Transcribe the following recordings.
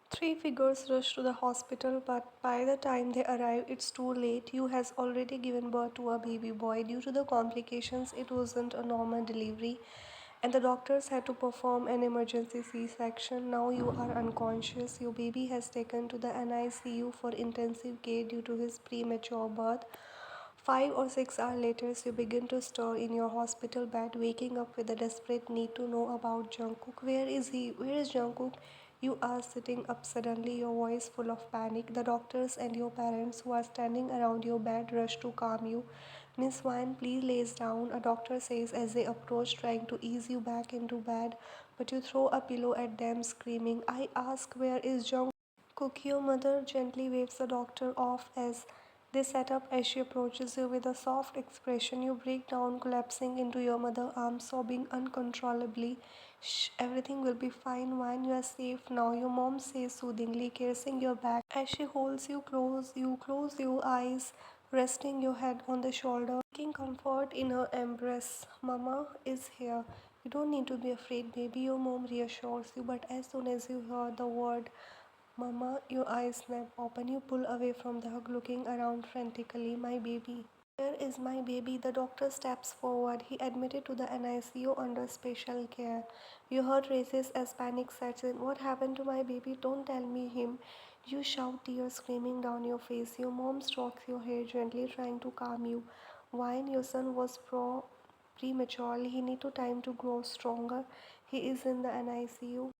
Three figures rush to the hospital, but by the time they arrive, it's too late. You has already given birth to a baby boy. Due to the complications, it wasn't a normal delivery, and the doctors had to perform an emergency C-section. Now you are unconscious. Your baby has taken to the NICU for intensive care due to his premature birth. 5 or 6 hours later, you begin to stir in your hospital bed, waking up with a desperate need to know about Jungkook. Where is he? Where is Jungkook? You are sitting up suddenly, your voice full of panic. The doctors and your parents who are standing around your bed rush to calm you. Miss Wan, please lays down, a doctor says as they approach, trying to ease you back into bed. But you throw a pillow at them, screaming. I ask, where is Jungkook? Your mother gently waves the doctor off as they set up as she approaches you with a soft expression. You break down, collapsing into your mother's arms, sobbing uncontrollably. Shh, everything will be fine, Wine. You are safe now, your mom says soothingly, caressing your back as she holds you close. You close your eyes, resting your head on the shoulder, taking comfort in her embrace. Mama is here. You don't need to be afraid, baby, your mom reassures you. But as soon as you hear the word Mama, your eyes snap open. You pull away from the hug, looking around frantically. My baby. Where is my baby? The doctor steps forward. He admitted to the NICU under special care. Your heart races as panic sets in. What happened to my baby? Don't tell me him. You shout, tears streaming down your face. Your mom strokes your hair gently, trying to calm you. Wine, your son was prematurely. He need to time to grow stronger. He is in the NICU.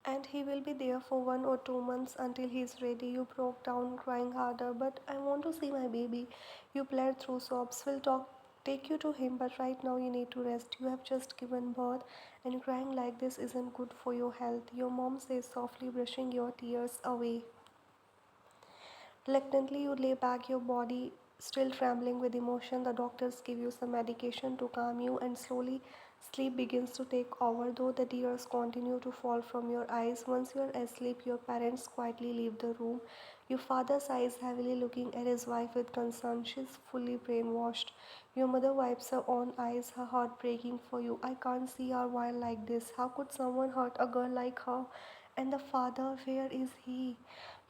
And he will be there for 1 or 2 months until he's ready. You broke down, crying harder. But I want to see my baby. You plead through sobs. We'll take you to him, but right now you need to rest. You have just given birth, and crying like this isn't good for your health. Your mom says softly, brushing your tears away. Reluctantly, you lay back your body, still trembling with emotion. The doctors give you some medication to calm you, and slowly sleep begins to take over, though the tears continue to fall from your eyes. Once you are asleep, your parents quietly leave the room. Your father sighs heavily, looking at his wife with concern. She's fully brainwashed. Your mother wipes her own eyes, her heart breaking for you. I can't see our wild like this. How could someone hurt a girl like her? And the father, where is he?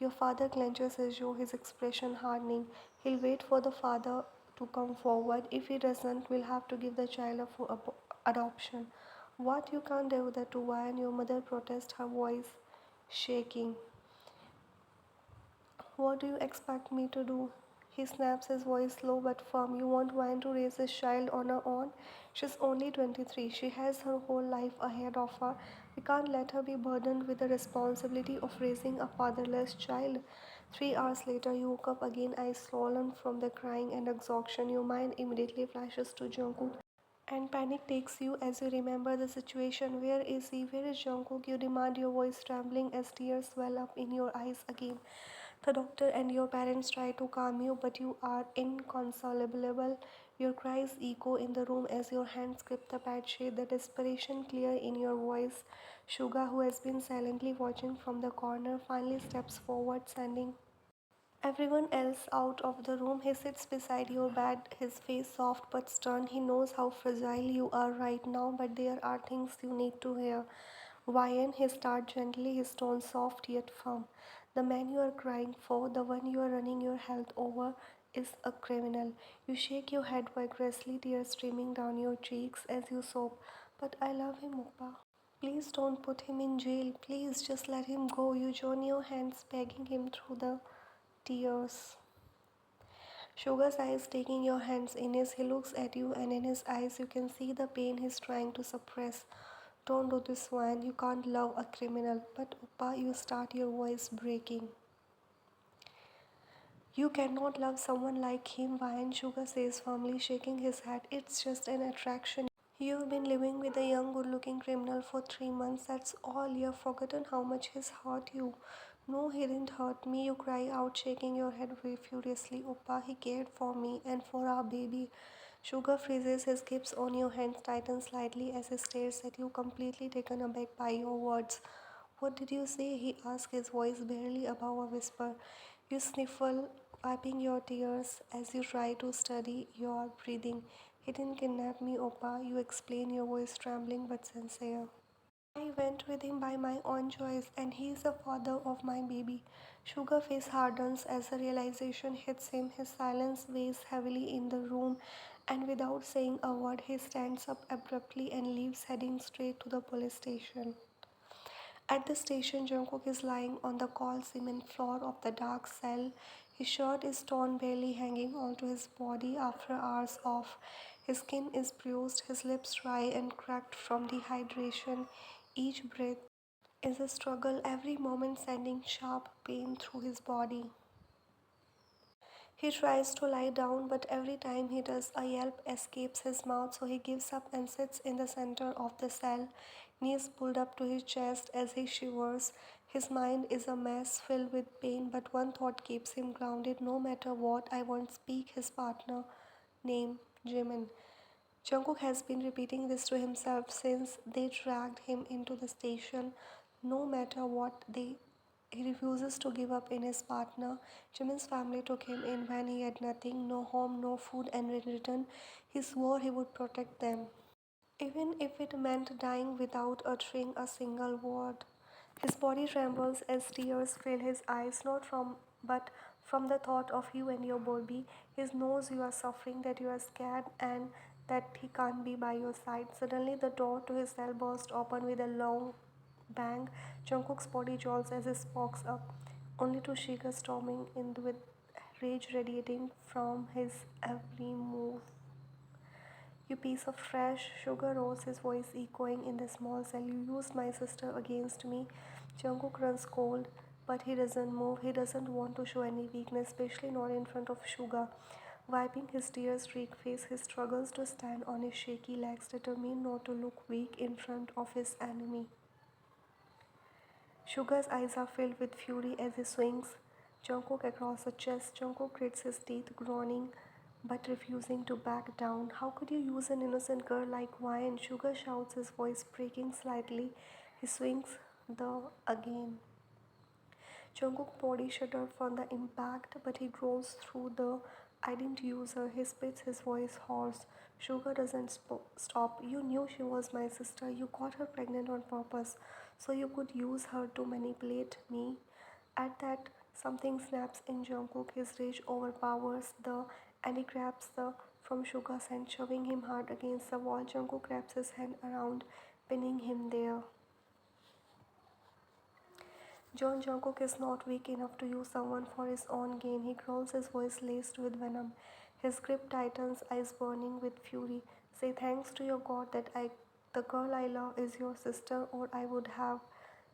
Your father clenches his jaw, his expression hardening. He'll wait for the father to come forward. If he doesn't, we'll have to give the child up for adoption. What, you can't do that to Why? And your mother protests, her voice shaking. What do you expect me to do? He snaps, his voice low but firm. You want Wine to raise his child on her own? She's only 23. She has her whole life ahead of her. We can't let her be burdened with the responsibility of raising a fatherless child. 3 hours later, you woke up again, eyes swollen from the crying and exhaustion. Your mind immediately flashes to Jungkook, and panic takes you as you remember the situation. Where is he? Where is Jungkook? You demand, your voice trembling as tears well up in your eyes again. The doctor and your parents try to calm you, but you are inconsolable. Your cries echo in the room as your hands grip the bedsheet, the desperation clear in your voice. Suga, who has been silently watching from the corner, finally steps forward, sending everyone else out of the room. He sits beside your bed, his face soft but stern. He knows how fragile you are right now, but there are things you need to hear. Ryan, he starts gently, his tone soft yet firm. The man you are crying for, the one you are running your health over, is a criminal. You shake your head vigorously, tears streaming down your cheeks as you sob. But I love him, Oppa. Please don't put him in jail. Please just let him go. You join your hands, begging him through the tears. Sugar's eyes taking your hands in his, he looks at you, and in his eyes you can see the pain he's trying to suppress. Don't do this, one. You can't love a criminal. But Uppa, you start, your voice breaking. You cannot love someone like him, Wine, Sugar says firmly, shaking his head. It's just an attraction. You've been living with a young, good looking criminal for 3 months. That's all. You've forgotten how much he's hurt you. No, he didn't hurt me. You cry out, shaking your head furiously. Oppa, he cared for me and for our baby. Sugar freezes, his grips on your hands tighten slightly as he stares at you, completely taken aback by your words. What did you say? He asks, his voice barely above a whisper. You sniffle, wiping your tears as you try to steady your breathing. He didn't kidnap me, Oppa. You explain, your voice trembling but sincere. I went with him by my own choice, and he is the father of my baby. Sugar face hardens as the realization hits him. His silence weighs heavily in the room, and without saying a word, he stands up abruptly and leaves, heading straight to the police station. At the station, Jungkook is lying on the cold cement floor of the dark cell. His shirt is torn, barely hanging onto his body after hours off. His skin is bruised, his lips dry and cracked from dehydration. Each breath is a struggle, every moment sending sharp pain through his body. He tries to lie down, but every time he does, a yelp escapes his mouth, so he gives up and sits in the center of the cell, knees pulled up to his chest as he shivers. His mind is a mess filled with pain, but one thought keeps him grounded no matter what. I won't speak his partner name, Jimin. Jungkook has been repeating this to himself since they dragged him into the station. No matter what, he refuses to give up in his partner. Jimin's family took him in when he had nothing, no home, no food, and in return, he swore he would protect them, even if it meant dying without uttering a single word. His body trembles as tears fill his eyes, not from but from the thought of you and your baby. He knows you are suffering, that you are scared, and that he can't be by your side. Suddenly, the door to his cell bursts open with a long bang. Jungkook's body jolts as he sparks up, only to Shiga storming in with rage radiating from his every move. You piece of trash, Sugar rose, his voice echoing in the small cell. You used my sister against me. Jungkook runs cold, but he doesn't move. He doesn't want to show any weakness, especially not in front of Sugar. Wiping his tear-streaked face, he struggles to stand on his shaky legs, determined not to look weak in front of his enemy. Sugar's eyes are filled with fury as he swings Jungkook across the chest. Jungkook grits his teeth, groaning but refusing to back down. How could you use an innocent girl like wine? Sugar shouts, his voice breaking slightly. He swings the again. Jungkook's body shuddered from the impact, but he grows through the I didn't use her. He spits, his voice hoarse. Sugar doesn't stop. You knew she was my sister. You got her pregnant on purpose so you could use her to manipulate me. At that, something snaps in Jungkook. His rage overpowers the and he grabs the from Sugar's hand, shoving him hard against the wall. Jungkook wraps his hand around, pinning him there. John Jungkook is not weak enough to use someone for his own gain. He growls, his voice laced with venom. His grip tightens, eyes burning with fury. Say thanks to your God that the girl I love is your sister, or I would have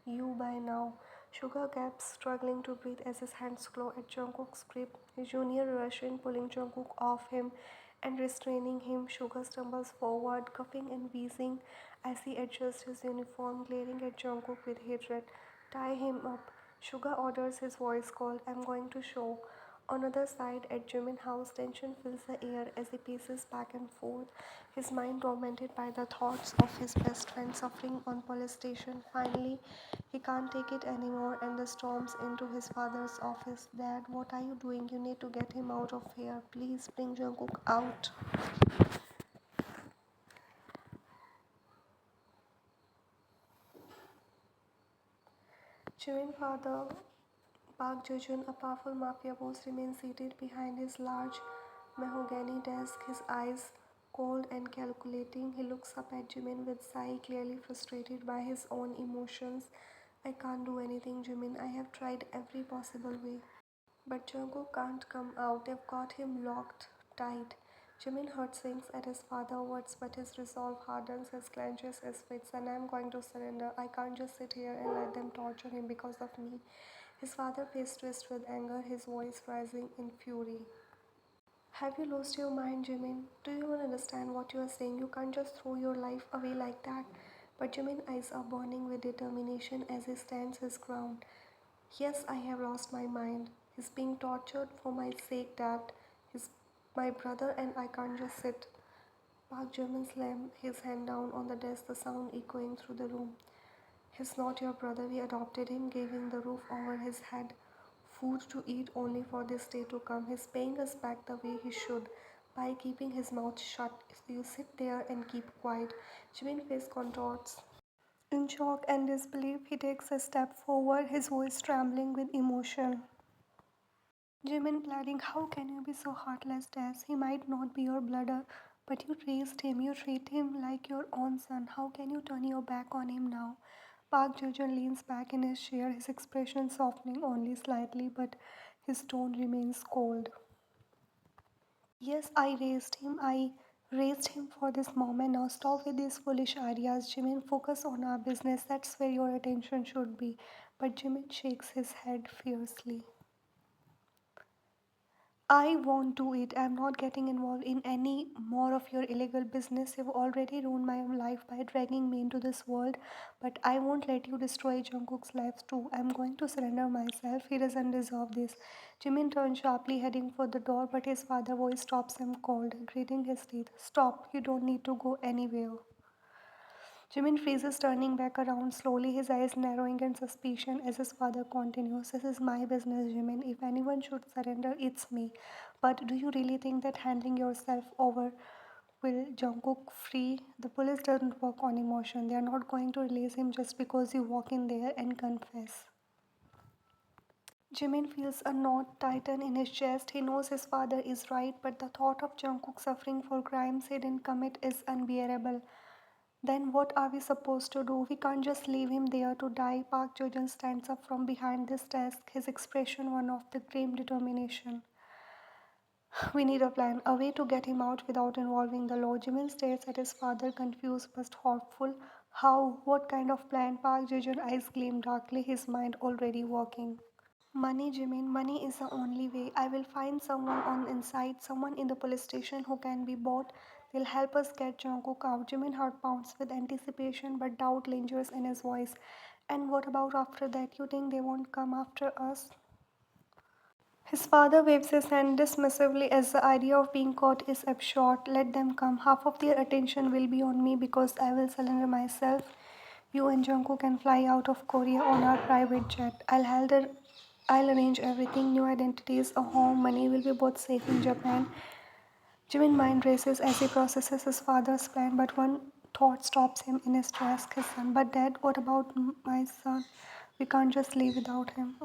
you by now. Sugar gaps, struggling to breathe as his hands claw at Jungkook's grip. His junior rush in, pulling Jungkook off him and restraining him. Sugar stumbles forward, coughing and wheezing as he adjusts his uniform, glaring at Jungkook with hatred. Tie him up. Sugar orders, his voice cold. I'm going to show. On the other side, at Jimin house, tension fills the air as he paces back and forth, his mind tormented by the thoughts of his best friend suffering on police station. Finally, he can't take it anymore and storms into his father's office. Dad, what are you doing? You need to get him out of here. Please bring Jungkook out. Jimin father Park Jejun, a powerful mafia boss, remains seated behind his large mahogany desk, his eyes cold and calculating. He looks up at Jimin with sigh, clearly frustrated by his own emotions. I can't do anything, Jimin. I have tried every possible way. But Jungkook can't come out. They've got him locked tight. Jimin hurt sinks at his father's words, but his resolve hardens, his clenches his fists, and I'm going to surrender. I can't just sit here and let them torture him because of me. His father face twists with anger, his voice rising in fury. Have you lost your mind, Jimin? Do you even understand what you are saying? You can't just throw your life away like that. But Jimin's eyes are burning with determination as he stands his ground. Yes, I have lost my mind. He's being tortured for my sake, Dad. He's my brother and I can't just sit. Park Jimin slammed his hand down on the desk, the sound echoing through the room. He's not your brother. We adopted him, gave him the roof over his head, food to eat only for this day to come. He's paying us back the way he should by keeping his mouth shut. So you sit there and keep quiet. Jimin's face contorts In shock and disbelief, he takes a step forward, his voice trembling with emotion. Jimin pleading, how can you be so heartless, Des? He might not be your brother, but you raised him, you treat him like your own son. How can you turn your back on him now? Park Jae leans back in his chair, his expression softening only slightly, but his tone remains cold. Yes, I raised him. I raised him for this moment. Now stop with these foolish ideas, Jimin. Focus on our business. That's where your attention should be. But Jimin shakes his head fiercely. I won't do it. I'm not getting involved in any more of your illegal business. You've already ruined my life by dragging me into this world, but I won't let you destroy Jungkook's life too. I'm going to surrender myself. He doesn't deserve this. Jimin turns sharply, heading for the door, but his father's voice stops him cold, gritting his teeth. Stop. You don't need to go anywhere. Jimin freezes, turning back around slowly, his eyes narrowing in suspicion as his father continues. This is my business, Jimin. If anyone should surrender, it's me. But do you really think that handing yourself over will Jungkook free? The police doesn't work on emotion. They are not going to release him just because you walk in there and confess. Jimin feels a knot tighten in his chest. He knows his father is right, but the thought of Jungkook suffering for crimes he didn't commit is unbearable. Then what are we supposed to do? We can't just leave him there to die. Park Jojan stands up from behind this desk, his expression one of the grim determination. We need a plan, a way to get him out without involving the law. Jimin stares at his father, confused but hopeful. How? What kind of plan? Park Jojan's eyes gleam darkly, his mind already working. Money, Jimin, money is the only way. I will find someone on inside, someone in the police station who can be bought. They'll help us get Jungkook out. Jimin heart pounds with anticipation, but doubt lingers in his voice. And what about after that? You think they won't come after us? His father waves his hand dismissively as the idea of being caught is absurd. Let them come. Half of their attention will be on me because I will surrender myself. You and Jungkook can fly out of Korea on our private jet. I'll arrange everything. New identities, a home, money will be both safe in Japan. Jimin mind races as he processes his father's plan, but one thought stops him in his tracks. His son. But dad, what about my son? We can't just leave without him.